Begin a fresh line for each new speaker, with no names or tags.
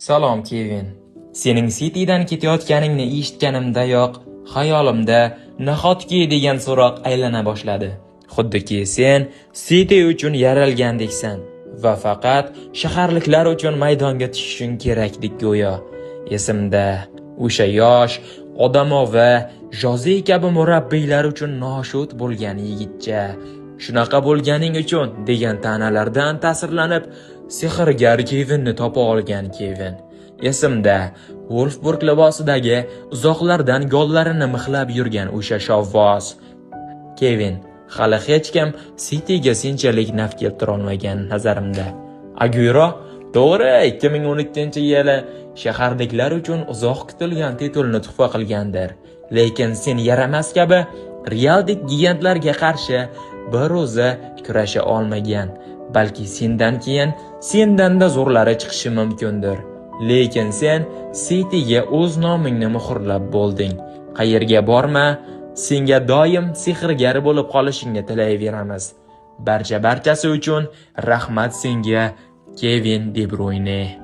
Salom Kevin. Sening City'dan ketayotganingni eshitganimdayoq xayolimda nahotki degan so'roq aylana boshladi. Xuddiki sen City uchun yaralgandeksan va faqat shaharliklar uchun maydonga tushishing kerakdek go'yo. Esimda o'sha yosh, odamovi, Joze kabi murabbiylar uchun noshud bo'lgan yigitcha, shunaqa bo'lganing uchun degan ta'nalardan ta'sirlanib sehrgar Kevinni topa olgan Kevin. Esimda Wolfsburg libosidagi uzoqlardan gollarini mixlab yurgan o'sha shovvoz Kevin. Hali hech kim City'ga senchalik naf keltira olmagan nazarimda. Aguero to'g'ri 2012-yili shahardiklar uchun uzoq kutilgan titulni tuhfa qilgandir. Lekin sen yaramas kabi Realdek gigantlarga qarshi bir o'zi kurasha olmagan. Balki sendan keyin sendanda zo'rlari chiqishi mumkindir. Lekin sen City'ga o'z nomingni muhrlab bo'lding. Qayerga borma, senga doim sehrgar bo'lib qolishingni tilayveramiz. Barchasi uchun rahmat senga, Kevin De Bruyne.